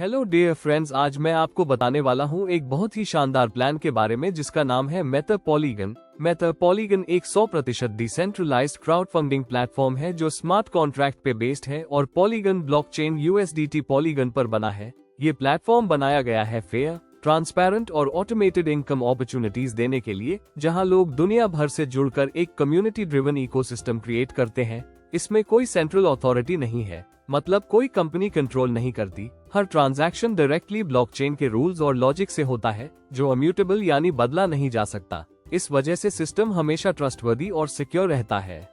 Hello dear friends, आज मैं आपको बताने वाला हूँ एक बहुत ही शानदार प्लान के बारे में जिसका नाम है मेथा पॉलीगन। मेथा पॉलीगन एक 100% डिसेंट्रलाइज्ड क्राउड फंडिंग प्लेटफॉर्म है जो स्मार्ट कॉन्ट्रैक्ट पे बेस्ड है और पॉलीगन ब्लॉकचेन USDT पॉलीगन पर बना है। ये प्लेटफॉर्म बनाया गया है फेयर, ट्रांसपेरेंट और ऑटोमेटेड इनकम अपॉर्चुनिटीज देने के लिए, जहां लोग दुनिया भर से जुड़कर एक कम्युनिटी ड्रिवन इकोसिस्टम क्रिएट करते हैं। इसमें कोई सेंट्रल अथॉरिटी नहीं है, मतलब कोई कंपनी कंट्रोल नहीं करती। हर ट्रांजैक्शन डायरेक्टली ब्लॉकचेन के रूल्स और लॉजिक से होता है, जो इम्यूटेबल यानी बदला नहीं जा सकता। इस वजह से सिस्टम हमेशा ट्रस्टवर्दी और सिक्योर रहता है।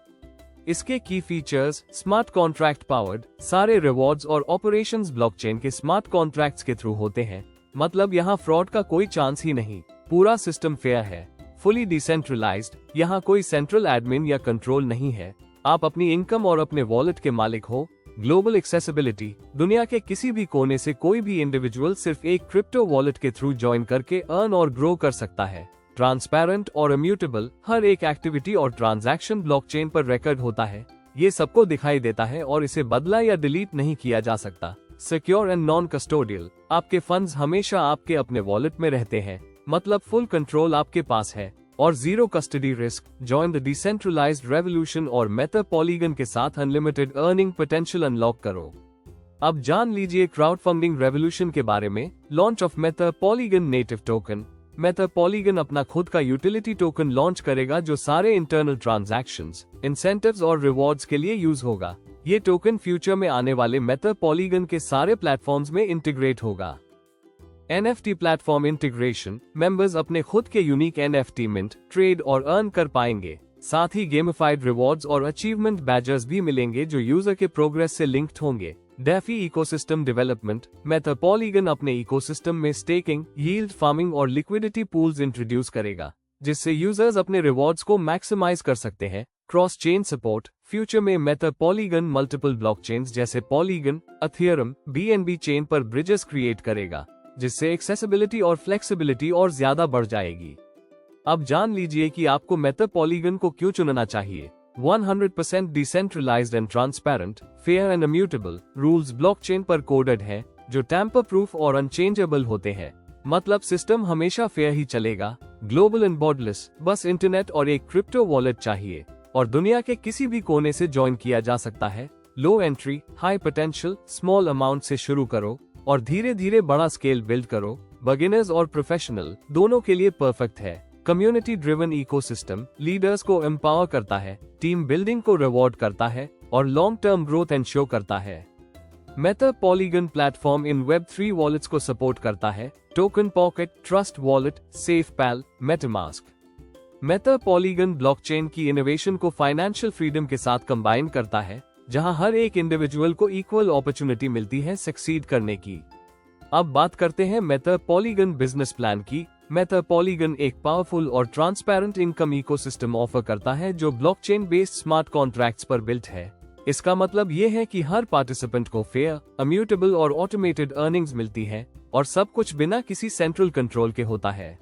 इसके की फीचर्स: स्मार्ट कॉन्ट्रैक्ट पावर्ड, सारे रिवॉर्ड्स और ऑपरेशंस ब्लॉकचेन के स्मार्ट कॉन्ट्रैक्ट्स के थ्रू होते हैं, मतलब यहाँ फ्रॉड का कोई चांस ही नहीं। पूरा सिस्टम फेयर है। फुली डिसेंट्रलाइज्ड, यहाँ कोई सेंट्रल एडमिन या कंट्रोल नहीं है। आप अपनी इनकम और अपने वॉलेट के मालिक हो। ग्लोबल एक्सेसिबिलिटी, दुनिया के किसी भी कोने से कोई भी इंडिविजुअल सिर्फ एक क्रिप्टो वॉलेट के थ्रू ज्वाइन करके अर्न और ग्रो कर सकता है। ट्रांसपेरेंट और इम्यूटेबल, हर एक एक्टिविटी और ट्रांजैक्शन ब्लॉकचेन पर रिकॉर्ड होता है। ये सबको दिखाई देता है और इसे बदला या डिलीट नहीं किया जा सकता। सिक्योर एंड नॉन कस्टोडियल, आपके फंड्स हमेशा आपके अपने वॉलेट में रहते हैं, मतलब फुल कंट्रोल आपके पास है। और zero custody risk. Join the decentralized revolution और मेथा पॉलीगन के साथ अनलिमिटेड अर्निंग पोटेंशियल अनलॉक करो। अब जान लीजिए क्राउड फंडिंग रेवोल्यूशन के बारे में। Launch of Metha Polygon native token. Metha Polygon अपना खुद का यूटिलिटी टोकन लॉन्च करेगा जो सारे इंटरनल ट्रांजैक्शंस, इंसेंटिव्स और रिवॉर्ड्स के लिए यूज होगा। ये टोकन फ्यूचर में आने वाले मेथा पॉलीगन के सारे प्लेटफॉर्म्स में इंटीग्रेट होगा। NFT प्लेटफॉर्म इंटीग्रेशन, मेंबर्स अपने खुद के यूनिक NFT मिंट, ट्रेड और अर्न कर पाएंगे। साथ ही गेमिफाइड रिवॉर्ड्स और अचीवमेंट बैजर्स भी मिलेंगे जो यूजर के प्रोग्रेस से लिंक्ड होंगे। डेफी इकोसिस्टम डेवलपमेंट, मेथा पॉलीगन अपने इकोसिस्टम में स्टेकिंग, यील्ड फार्मिंग और लिक्विडिटी पूल्स इंट्रोड्यूस करेगा, जिससे यूजर्स अपने रिवॉर्ड्स को मैक्सिमाइज कर सकते हैं। क्रॉस चेन सपोर्ट, फ्यूचर में मेथा पॉलीगन मल्टीपल ब्लॉकचेन्स जैसे पॉलीगन, अथियरम, BNB चेन पर ब्रिजेस क्रिएट करेगा, जिससे एक्सेसिबिलिटी और फ्लेक्सिबिलिटी और ज्यादा बढ़ जाएगी। अब जान लीजिए कि आपको मेथा पॉलीगन को क्यों चुनना चाहिए। 100% decentralized and transparent, fair and immutable rules blockchain पर कोडेड है, जो टैम्पर प्रूफ और अनचेंजेबल होते हैं, मतलब सिस्टम हमेशा फेयर ही चलेगा। ग्लोबल एंड बॉर्डरलेस, बस इंटरनेट और एक क्रिप्टो वॉलेट चाहिए और दुनिया के किसी भी कोने से ज्वाइन किया जा सकता है। Low entry, high potential, small amount से शुरू करो और धीरे धीरे बड़ा स्केल बिल्ड करो। बिगिनर्स और प्रोफेशनल दोनों के लिए परफेक्ट है। कम्युनिटी ड्रिवन इकोसिस्टम लीडर्स को एम्पावर करता है, टीम बिल्डिंग को रिवॉर्ड करता है और लॉन्ग टर्म ग्रोथ एंश्योर करता है। मेथा पॉलीगन प्लेटफॉर्म इन Web3 वॉलेट्स को सपोर्ट करता है। Token pocket, trust wallet, SafePal, MetaMask. Metha Polygon blockchain की इनोवेशन को फाइनेंशियल फ्रीडम के साथ कंबाइन करता है, जहां हर एक इंडिविजुअल को इक्वल अपॉर्चुनिटी मिलती है सक्सीड करने की। अब बात करते हैं मेथा पॉलीगन बिजनेस प्लान की। मेथा पॉलीगन एक पावरफुल और ट्रांसपेरेंट इनकम इकोसिस्टम ऑफर करता है जो ब्लॉकचेन बेस्ड स्मार्ट कॉन्ट्रैक्ट्स पर बिल्ट है। इसका मतलब ये है कि हर पार्टिसिपेंट को फेयर, इम्यूटेबल और ऑटोमेटेड अर्निंग्स मिलती है और सब कुछ बिना किसी सेंट्रल कंट्रोल के होता है।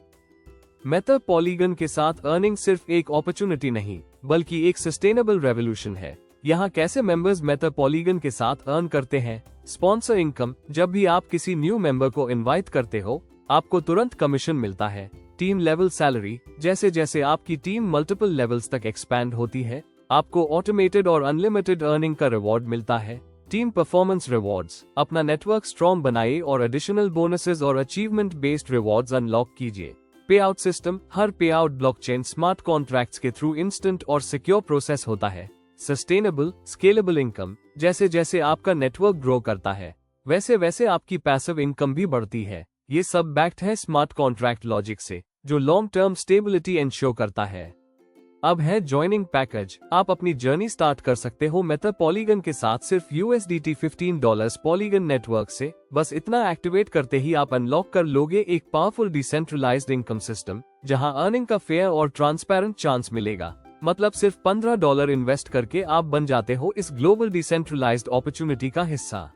मेथा पॉलीगन के साथ अर्निंग सिर्फ एक अपॉर्चुनिटी नहीं, बल्कि एक सस्टेनेबल रेवोल्यूशन है। यहाँ कैसे मेंबर्स मेथा पॉलीगन के साथ अर्न करते हैं। स्पॉन्सर इनकम, जब भी आप किसी न्यू मेंबर को इनवाइट करते हो, आपको तुरंत कमीशन मिलता है। टीम लेवल सैलरी, जैसे जैसे आपकी टीम मल्टीपल लेवल्स तक एक्सपैंड होती है, आपको ऑटोमेटेड और अनलिमिटेड अर्निंग का रिवॉर्ड मिलता है। टीम परफॉर्मेंस रिवॉर्ड्स, अपना नेटवर्क स्ट्रॉन्ग बनाइए और एडिशनल बोनसेस और अचीवमेंट बेस्ड रिवॉर्ड्स अनलॉक कीजिए। पे आउट सिस्टम, हर पे आउट ब्लॉकचेन स्मार्ट कॉन्ट्रैक्ट्स के थ्रू इंस्टेंट और सिक्योर प्रोसेस होता है। सस्टेनेबल, स्केलेबल इनकम, जैसे जैसे आपका नेटवर्क ग्रो करता है, वैसे वैसे आपकी पैसिव इनकम भी बढ़ती है। ये सब बैक्ड है स्मार्ट कॉन्ट्रैक्ट लॉजिक से, जो लॉन्ग टर्म स्टेबिलिटी एंश्योर करता है। अब है ज्वाइनिंग पैकेज। आप अपनी जर्नी स्टार्ट कर सकते हो मेथा पॉलीगन के साथ सिर्फ USDT $15 पॉलीगन नेटवर्क से। बस इतना एक्टिवेट करते ही आप अनलॉक कर लोगे एक पावरफुल डिसेंट्रलाइज्ड इनकम सिस्टम, जहां अर्निंग का फेयर और ट्रांसपेरेंट चांस मिलेगा। मतलब सिर्फ $15 इन्वेस्ट करके आप बन जाते हो इस ग्लोबल डिसेंट्रलाइज्ड अपॉर्चुनिटी का हिस्सा।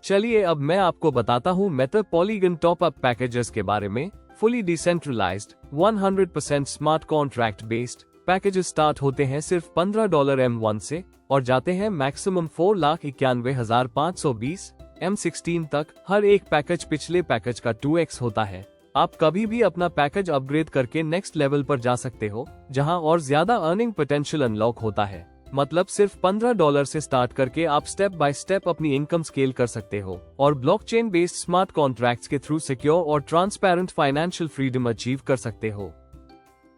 चलिए अब मैं आपको बताता हूँ Meta Polygon top up packages के बारे में। Fully decentralized, 100% smart contract based, packages start होते हैं सिर्फ $15 M1 से और जाते हैं मैक्सिमम 4,91,520 M16 तक। हर एक पैकेज पिछले पैकेज का 2x होता है। आप कभी भी अपना पैकेज अपग्रेड करके नेक्स्ट लेवल पर जा सकते हो, जहां और ज्यादा अर्निंग पोटेंशियल अनलॉक होता है। मतलब सिर्फ $15 से स्टार्ट करके आप स्टेप बाय स्टेप अपनी इनकम स्केल कर सकते हो और ब्लॉकचेन बेस्ड स्मार्ट कॉन्ट्रैक्ट्स के थ्रू सिक्योर और ट्रांसपेरेंट फाइनेंशियल फ्रीडम अचीव कर सकते हो।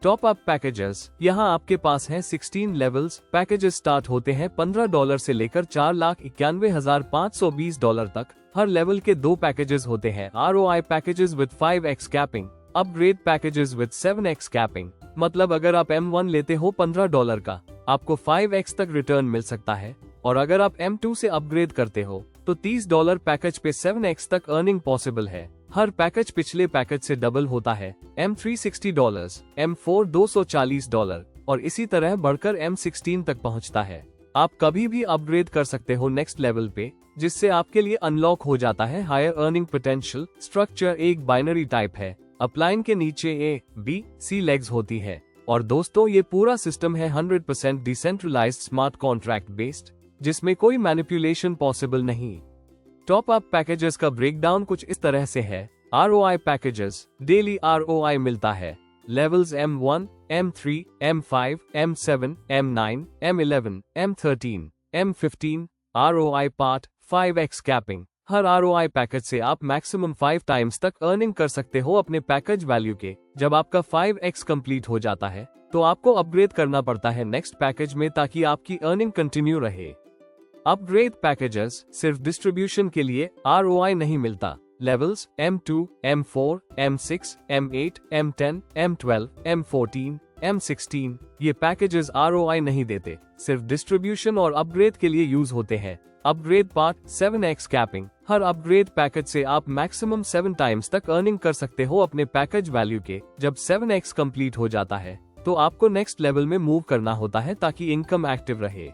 टॉप अप पैकेजेस, यहाँ आपके पास हैं 16 लेवल्स। पैकेजेस स्टार्ट होते हैं $15 से लेकर $4,91,520 तक। हर लेवल के 2 पैकेजेस होते हैं। ROI packages with 5x capping, upgrade packages with 7x capping. मतलब अगर आप M1 लेते हो $15 का, आपको 5x तक रिटर्न मिल सकता है, और अगर आप M2 से अपग्रेड करते हो तो $30 पैकेज पे 7x तक अर्निंग पॉसिबल है। हर पैकेज पिछले पैकेज से डबल होता है। M3 $60, M4 $240 और इसी तरह बढ़कर M16 तक पहुंचता है। आप कभी भी अपग्रेड कर सकते हो नेक्स्ट लेवल पे, जिससे आपके लिए अनलॉक हो जाता है हायर अर्निंग पोटेंशियल। स्ट्रक्चर एक बाइनरी टाइप है। अपलाइन के नीचे A, B, C लेग्स होती है। और दोस्तों, ये पूरा सिस्टम है 100% डिसेंट्रलाइज्ड स्मार्ट कॉन्ट्रैक्ट बेस्ड, जिसमें कोई मैनिपुलेशन पॉसिबल नहीं। टॉप अप पैकेजेस का ब्रेकडाउन कुछ इस तरह से है। ROI पैकेजेस, डेली ROI मिलता है। Levels M1, M3, M5, M7, M9, M11, M13, M15। ROI part 5x capping. हर ROI पैकेज से आप मैक्सिमम 5 टाइम्स तक अर्निंग कर सकते हो अपने पैकेज वैल्यू के। जब आपका 5x कंप्लीट हो जाता है तो आपको अपग्रेड करना पड़ता है नेक्स्ट पैकेज में, ताकि आपकी अर्निंग कंटिन्यू रहे। अपग्रेड पैकेजेस सिर्फ डिस्ट्रीब्यूशन के लिए, ROI नहीं मिलता। Levels M2, M4, M6, M8, M10, M12, M14, M16, ये पैकेजेस ROI नहीं देते, सिर्फ डिस्ट्रीब्यूशन और अपग्रेड के लिए यूज होते हैं। Upgrade part 7x capping. हर अपग्रेड पैकेज से आप मैक्सिमम 7 टाइम्स तक अर्निंग कर सकते हो अपने पैकेज वैल्यू के। जब 7x कंप्लीट हो जाता है तो आपको नेक्स्ट लेवल में मूव करना होता है ताकि इनकम एक्टिव रहे।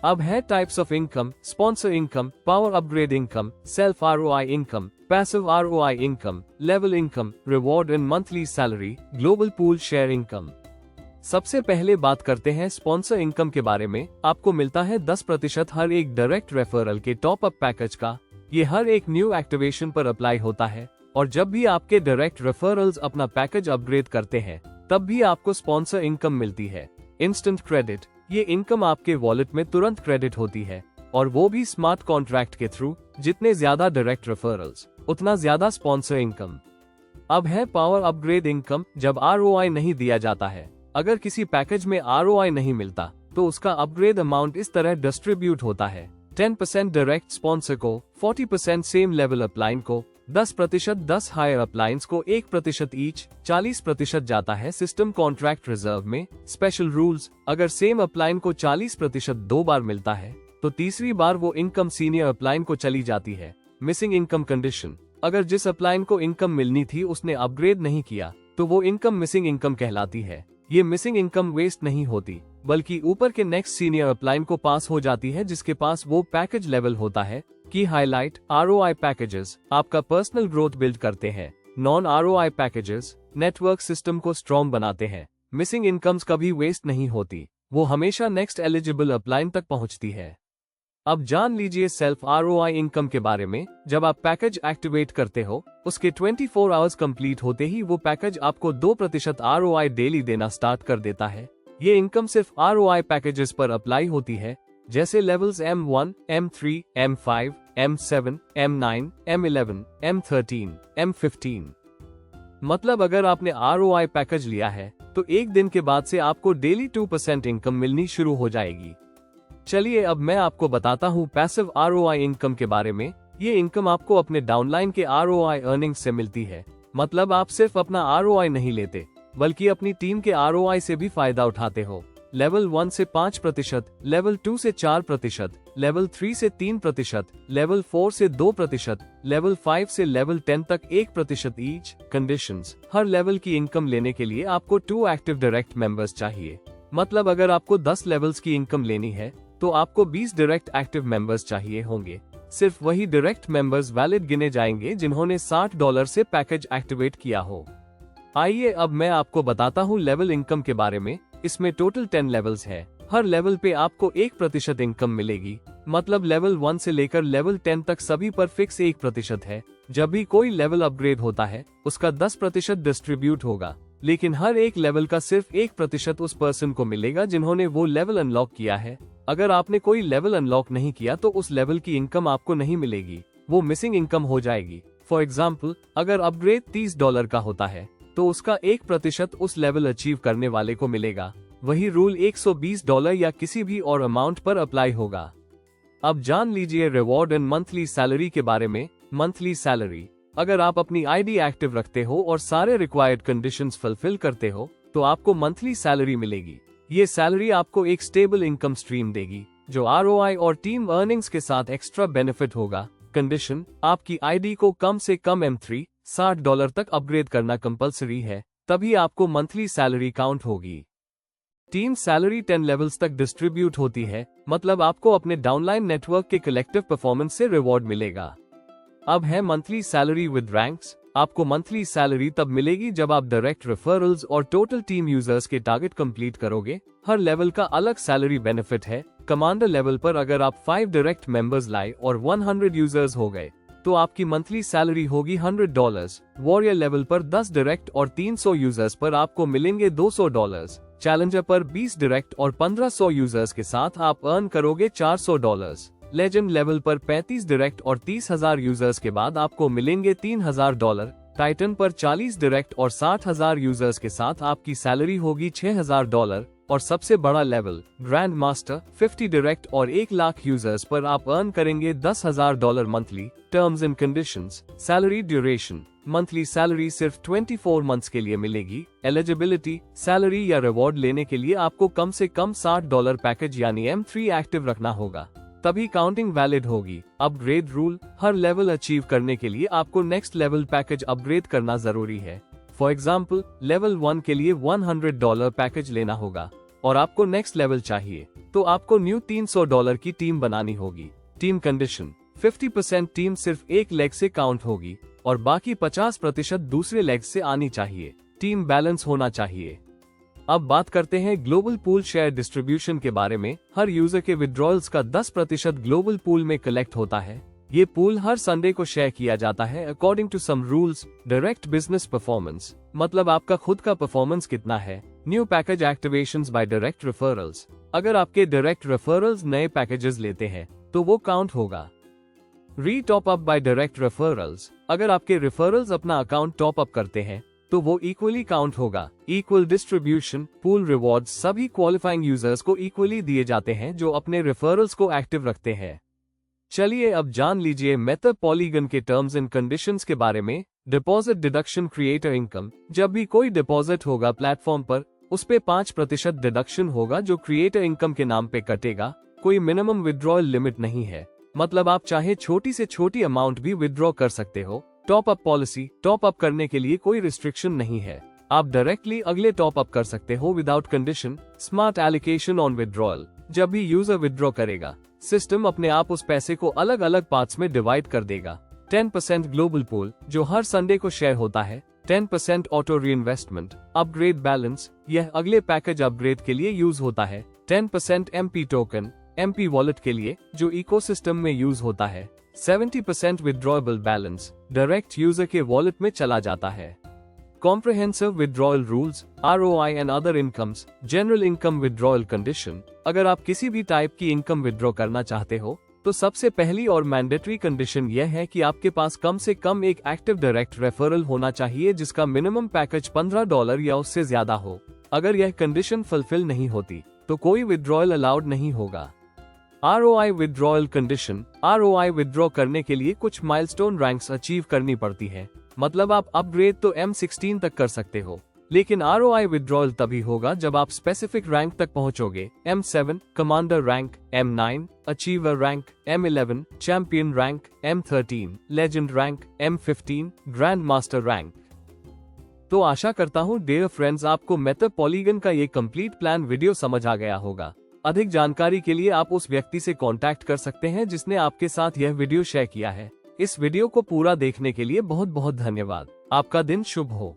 अब है types of income: sponsor income, power upgrade income, self ROI income, passive ROI income, level income, reward in monthly salary, global pool share income. सबसे पहले बात करते हैं स्पॉन्सर इनकम के बारे में। आपको मिलता है 10% हर एक डायरेक्ट रेफरल के टॉप अप पैकेज का। ये हर एक न्यू एक्टिवेशन पर अप्लाई होता है, और जब भी आपके डायरेक्ट रेफरल्स अपना पैकेज अपग्रेड करते हैं तब भी आपको स्पॉन्सर इनकम मिलती है। इंस्टेंट क्रेडिट, ये इनकम आपके वॉलेट में तुरंत क्रेडिट होती है, और वो भी स्मार्ट कॉन्ट्रैक्ट के थ्रू। जितने ज्यादा डायरेक्ट रेफरल्स उतना ज्यादा स्पॉन्सर इनकम। अब है पावर अपग्रेड इनकम, जब ROI नहीं दिया जाता है। अगर किसी पैकेज में ROI नहीं मिलता तो उसका अपग्रेड अमाउंट इस तरह डिस्ट्रीब्यूट होता है: 10% डायरेक्ट स्पॉन्सर को, 40% सेम लेवल अपलाइन को, 10% 10 हायर अपलाइंस को, 1% ईच, 40% जाता है सिस्टम कॉन्ट्रैक्ट रिजर्व में। स्पेशल रूल्स: अगर सेम अपलाइन को 40% 2 बार मिलता है तो तीसरी बार वो इनकम सीनियर अपलाइन को चली जाती है। मिसिंग इनकम कंडीशन: अगर जिस अपलाइन को इनकम मिलनी थी उसने अपग्रेड नहीं किया तो वो इनकम मिसिंग इनकम कहलाती है। ये मिसिंग इनकम वेस्ट नहीं होती, बल्कि ऊपर के नेक्स्ट सीनियर अपलाइन को पास हो जाती है जिसके पास वो पैकेज लेवल होता है। की हाईलाइट: ROI पैकेजेस आपका पर्सनल ग्रोथ बिल्ड करते हैं। Non ROI packages network system को स्ट्रॉन्ग बनाते हैं। मिसिंग इनकम्स कभी वेस्ट नहीं होती, वो हमेशा नेक्स्ट एलिजिबल अपलाइन तक पहुंचती है। अब जान लीजिए सेल्फ ROI इनकम के बारे में। जब आप पैकेज एक्टिवेट करते हो, उसके 24 आवर्स कंप्लीट होते ही वो पैकेज आपको 2% ROI डेली देना स्टार्ट कर देता है। ये इनकम सिर्फ ROI पैकेजेस पर अप्लाई होती है, जैसे levels M1, M3, M5, M7, M9, M11, M13, M15। मतलब अगर आपने ROI पैकेज लिया है तो एक दिन के बाद से आपको डेली 2% इनकम मिलनी शुरू हो जाएगी। चलिए अब मैं आपको बताता हूँ पैसिव ROI इनकम के बारे में। ये इनकम आपको अपने डाउनलाइन के ROI अर्निंग से मिलती है। मतलब आप सिर्फ अपना ROI नहीं लेते, बल्कि अपनी टीम के ROI से भी फायदा उठाते हो। लेवल 1 से 5%, लेवल 2 से 4%, लेवल 3 से 3%, लेवल 4 से 2%, लेवल 5 से लेवल 10 तक 1% ईच। कंडीशंस: हर लेवल की इनकम लेने के लिए आपको 2 एक्टिव डायरेक्ट मेंबर्स चाहिए। मतलब अगर आपको 10 लेवल्स की इनकम लेनी है तो आपको 20 डायरेक्ट एक्टिव मेंबर्स चाहिए होंगे। सिर्फ वही डायरेक्ट मेंबर्स वैलिड गिने जाएंगे जिन्होंने $60 से पैकेज एक्टिवेट किया हो। आइए अब मैं आपको बताता हूँ लेवल इनकम के बारे में। इसमें टोटल 10 लेवल्स है। हर लेवल पे आपको 1% इनकम मिलेगी। मतलब लेवल 1 से लेकर लेवल 10 तक सभी पर फिक्स 1% है। जब भी कोई लेवल अपग्रेड होता है उसका 10% डिस्ट्रीब्यूट होगा, लेकिन हर एक लेवल का सिर्फ 1% उस पर्सन को मिलेगा जिन्होंने वो लेवल अनलॉक किया है। अगर आपने कोई लेवल अनलॉक नहीं किया तो उस लेवल की इनकम आपको नहीं मिलेगी, वो मिसिंग इनकम हो जाएगी। फॉर एग्जाम्पल, अगर अपग्रेड $30 का होता है तो उसका 1% उस लेवल अचीव करने वाले को मिलेगा। वही रूल $120 या किसी भी और अमाउंट पर अप्लाई होगा। अब जान लीजिए रिवॉर्ड एंड मंथली सैलरी के बारे में। मंथली सैलरी, अगर आप अपनी आईडी एक्टिव रखते हो और सारे रिक्वायर्ड कंडीशंस फुलफिल करते हो तो आपको मंथली सैलरी मिलेगी। ये सैलरी आपको एक स्टेबल इनकम स्ट्रीम देगी जो ROI और टीम अर्निंग्स के साथ एक्स्ट्रा बेनिफिट होगा। कंडीशन, आपकी आईडी को कम से कम M3 $60 तक अपग्रेड करना कंपलसरी है, तभी आपको मंथली सैलरी काउंट होगी। टीम सैलरी 10 लेवल्स तक डिस्ट्रीब्यूट होती है, मतलब आपको अपने डाउनलाइन नेटवर्क के कलेक्टिव परफॉर्मेंस से रिवॉर्ड मिलेगा। अब है मंथली सैलरी विद रैंक्स। आपको मंथली सैलरी तब मिलेगी जब आप डायरेक्ट रेफरल्स और टोटल टीम यूजर्स के टारगेट कंप्लीट करोगे। हर लेवल का अलग सैलरी बेनिफिट है। कमांडर लेवल पर अगर आप 5 डायरेक्ट मेंबर्स लाए और 100 यूजर्स हो गए तो आपकी मंथली सैलरी होगी $100। वॉरियर लेवल पर 10 डायरेक्ट और 300 यूजर्स पर आपको मिलेंगे $200। चैलेंजर पर 20 डायरेक्ट और 1500 यूजर्स के साथ आप अर्न करोगे $400। लेजेंड लेवल पर 35 डायरेक्ट और 30,000 यूजर्स के बाद आपको मिलेंगे $3000। टाइटन पर 40 डायरेक्ट और 60,000 यूजर्स के साथ आपकी सैलरी होगी $6000। और सबसे बड़ा लेवल ग्रैंड मास्टर 50 डायरेक्ट और 1 लाख यूजर्स पर आप अर्न करेंगे $10,000 monthly. Terms and conditions, salary duration, monthly salary सिर्फ 24 मंथ्स के लिए मिलेगी। एलिजिबिलिटी, सैलरी या रिवॉर्ड लेने के लिए आपको कम से कम $60 पैकेज यानी M3 एक्टिव रखना होगा, तभी काउंटिंग वैलिड होगी। अपग्रेड रूल, हर लेवल अचीव करने के लिए आपको नेक्स्ट लेवल पैकेज अपग्रेड करना जरूरी है। फॉर एग्जाम्पल, लेवल 1 के लिए $100 पैकेज लेना होगा और आपको नेक्स्ट लेवल चाहिए तो आपको न्यू $300 की टीम बनानी होगी। टीम कंडीशन, 50% टीम सिर्फ एक लेग से काउंट होगी और बाकी 50% दूसरे लेग से आनी चाहिए। टीम बैलेंस होना चाहिए। अब बात करते हैं ग्लोबल पूल शेयर डिस्ट्रीब्यूशन के बारे में। हर यूजर के विड्रॉल्स का 10% ग्लोबल पूल में कलेक्ट होता है। ये पूल हर संडे को शेयर किया जाता है according to some rules. Direct business performance, मतलब आपका खुद का परफॉर्मेंस कितना है। New package activations by direct referrals, अगर आपके डायरेक्ट रेफरल्स नए पैकेजेस लेते हैं तो वो काउंट होगा। री top up by direct referrals, अगर आपके रेफरल्स अपना अकाउंट टॉप अप करते हैं तो वो इक्वली काउंट होगा। इक्वल डिस्ट्रीब्यूशन, पूल रिवॉर्ड्स सभी क्वालिफाइंग यूजर्स को इक्वली दिए जाते हैं जो अपने रेफरल्स को एक्टिव रखते हैं। चलिए अब जान लीजिए मेथड पॉलीगन के टर्म्स एंड कंडीशंस के बारे में। डिपॉजिट डिडक्शन क्रिएटर इनकम, जब भी कोई डिपॉजिट होगा प्लेटफॉर्म पर उस पे 5% डिडक्शन होगा जो क्रिएटर इनकम के नाम पे कटेगा। कोई मिनिमम विड्रॉल लिमिट नहीं है, मतलब आप चाहे छोटी से छोटी अमाउंट भी विड्रॉ कर सकते हो। Top up policy, top up करने के लिए कोई रिस्ट्रिक्शन नहीं है, आप डायरेक्टली अगले टॉप अप कर सकते हो without condition. Smart allocation on withdrawal, जब भी यूजर विड्रॉ करेगा सिस्टम अपने आप उस पैसे को अलग अलग पार्ट्स में डिवाइड कर देगा। 10% ग्लोबल पूल जो हर संडे को शेयर होता है। 10% ऑटो रीइन्वेस्टमेंट। अपग्रेड बैलेंस, यह अगले पैकेज अपग्रेड के लिए यूज होता है। 10% MP टोकन, MP वॉलेट के लिए जो इकोसिस्टम में यूज होता है। 70% विड्रॉएबल बैलेंस, डायरेक्ट यूजर के वॉलेट में चला जाता है। Comprehensive withdrawal rules, ROI and other incomes, general income withdrawal condition, अगर आप किसी भी टाइप की इनकम विड्रॉ करना चाहते हो तो सबसे पहली और मैंडेटरी कंडीशन यह है कि आपके पास कम से कम एक एक्टिव डायरेक्ट रेफरल होना चाहिए जिसका मिनिमम पैकेज $15 या उससे ज्यादा हो। अगर यह कंडीशन फुलफिल नहीं होती तो कोई विड्रॉयल अलाउड नहीं होगा। ROI withdrawal condition, ROI withdraw करने के लिए कुछ माइलस्टोन रैंक्स अचीव करनी पड़ती है, मतलब आप अपग्रेड तो M16 तक कर सकते हो, लेकिन ROI विड्रॉल तभी होगा जब आप स्पेसिफिक रैंक तक पहुंचोगे। M7 commander rank, M9 achiever rank, M11 champion rank, M13 legend rank, M15 grand master rank. तो आशा करता हूँ डियर फ्रेंड्स आपको मेथड पॉलीगन का ये कंप्लीट प्लान वीडियो समझ आ गया होगा। अधिक जानकारी के लिए आप उस व्यक्ति से कांटेक्ट कर सकते हैं जिसने आपके साथ यह वीडियो शेयर किया है। इस वीडियो को पूरा देखने के लिए बहुत बहुत धन्यवाद। आपका दिन शुभ हो।